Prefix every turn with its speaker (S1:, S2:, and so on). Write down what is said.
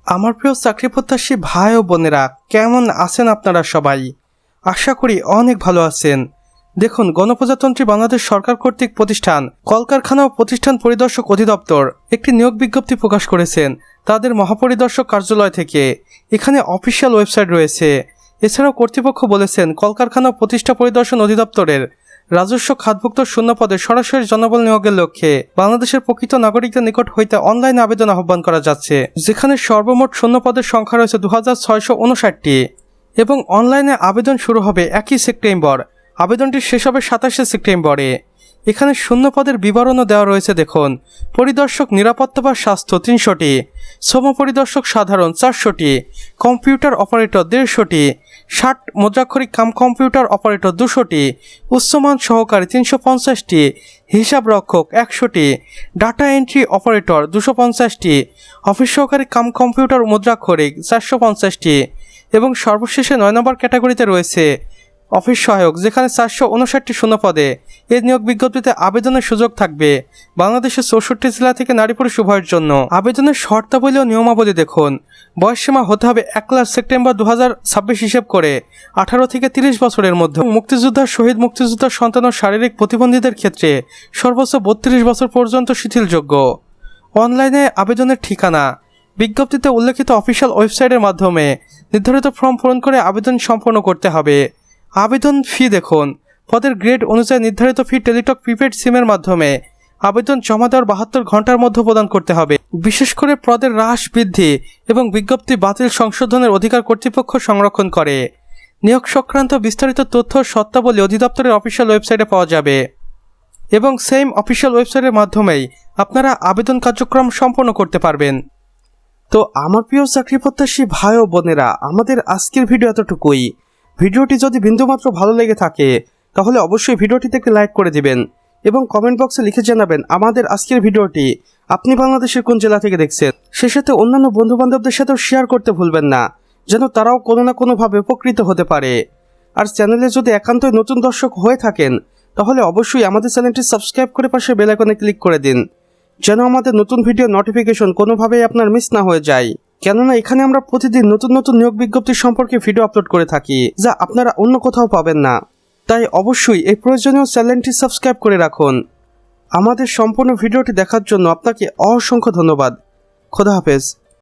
S1: আমার প্রিয় চাকরি প্রত্যাশী ভাই ও বোনেরা, কেমন আছেন আপনারা সবাই? আশা করি অনেক ভালো আছেন। দেখুন, গণপ্রজাতন্ত্রী বাংলাদেশ সরকার কর্তৃক প্রতিষ্ঠান কলকারখানা ও প্রতিষ্ঠান পরিদর্শক অধিদপ্তর একটি নিয়োগ বিজ্ঞপ্তি প্রকাশ করেছেন তাদের মহাপরিদর্শক কার্যালয় থেকে। এখানে অফিসিয়াল ওয়েবসাইট রয়েছে। এছাড়াও কর্তৃপক্ষ বলেছেন, কলকারখানা ও প্রতিষ্ঠান পরিদর্শন অধিদপ্তরের রাজস্ব খাতভুক্ত শূন্য পদে সরাসরি জনবল নিয়োগের লক্ষ্যে বাংলাদেশের প্রকৃত নাগরিকদের নিকট হইতে অনলাইন আবেদন আহ্বান করা যাচ্ছে, যেখানে সর্বমোট শূন্য পদের সংখ্যা রয়েছে 2659টি এবং অনলাইনে আবেদন শুরু হবে 1 সেপ্টেম্বর। আবেদনটি শেষ হবে 27 সেপ্টেম্বরে। এখানে শূন্য পদের বিবরণও দেওয়া রয়েছে। দেখুন, পরিদর্শক নিরাপত্তা বা স্বাস্থ্য 300টি, শ্রম পরিদর্শক সাধারণ 400টি, কম্পিউটার অপারেটর 150টি, 60 মুদ্রাক্ষরিক কম্পিউটার অপারেটর 200টি, উচ্চমান সহকারী 350টি, হিসাব রক্ষক 100টি, ডাটা এন্ট্রি অপারেটর 250টি, অফিস সহকারী কম্পিউটার মুদ্রাক্ষরিক 450টি এবং সর্বশেষে 9 নম্বর ক্যাটাগরিতে রয়েছে অফিস সহায়ক, যেখানে 459টি শূন্য পদে। এই নিয়োগ বিজ্ঞপ্তিতে আবেদনের সুযোগ থাকবে বাংলাদেশের 64 জেলা থেকে নারী পুরুষ উভয়ের জন্য। আবেদনের শর্তাবলী ও নিয়মাবলী দেখুন। বয়সসীমা হতে হবে 1 সেপ্টেম্বর 2026 হিসেব করে 18 থেকে 30 বছরের মধ্যে। মুক্তিযোদ্ধা, শহীদ মুক্তিযোদ্ধার সন্তান ও শারীরিক প্রতিবন্ধীদের ক্ষেত্রে সর্বোচ্চ 32 বছর পর্যন্ত শিথিলযোগ্য। অনলাইনে আবেদনের ঠিকানা বিজ্ঞপ্তিতে উল্লেখিত অফিসিয়াল ওয়েবসাইটের মাধ্যমে নির্ধারিত ফর্ম পূরণ করে আবেদন সম্পন্ন করতে হবে। আবেদন ফি দেখুন। পদের গ্রেড অনুযায়ী নির্ধারিত ফি টেলিটক প্রিপেড সিমের মাধ্যমে আবেদন জমা দেওয়ার 72 ঘন্টার মধ্যে প্রদান করতে হবে। বিশেষ করে পদের হ্রাস, বৃদ্ধি এবং বিজ্ঞপ্তি বাতিল সংশোধনের অধিকার কর্তৃপক্ষ সংরক্ষণ করে। নিয়োগ সংক্রান্ত বিস্তারিত তথ্য শর্তাবলী অধিদপ্তরের অফিসিয়াল ওয়েবসাইটে পাওয়া যাবে এবং সেম অফিসিয়াল ওয়েবসাইটের মাধ্যমেই আপনারা আবেদন কার্যক্রম সম্পন্ন করতে পারবেন। তো আমার প্রিয় চাকরি প্রত্যাশী ভাই ও বোনেরা, আমাদের আজকের ভিডিও এতটুকুই। ভিডিওটি যদি বিন্দুমাত্র ভালো লেগে থাকে তাহলে অবশ্যই ভিডিওটিতে একটি লাইক করে দিবেন এবং কমেন্ট বক্সে লিখে জানাবেন আমাদের আজকের ভিডিওটি আপনি বাংলাদেশের কোন জেলা থেকে দেখছেন। সে সাথে অন্যান্য বন্ধুবান্ধবদের সাথেও শেয়ার করতে ভুলবেন না, যেন তারাও কোনো না কোনোভাবে উপকৃত হতে পারে। আর চ্যানেলে যদি একান্তই নতুন দর্শক হয়ে থাকেন তাহলে অবশ্যই আমাদের চ্যানেলটি সাবস্ক্রাইব করে পাশে বেল আইকনে ক্লিক করে দিন, যেন আমাদের নতুন ভিডিও নোটিফিকেশন কোনোভাবেই আপনার মিস না হয়ে যায়। কেননা এখানে আমরা প্রতিদিন নতুন নতুন নিয়োগ বিজ্ঞপ্তি সম্পর্কে ভিডিও আপলোড করে থাকি, যা আপনারা অন্য কোথাও পাবেন না। তাই অবশ্যই এই প্রয়োজনীয় চ্যানেলটি সাবস্ক্রাইব করে রাখুন। আমাদের সম্পূর্ণ ভিডিওটি দেখার জন্য আপনাকে অসংখ্য ধন্যবাদ। খোদা হাফেজ।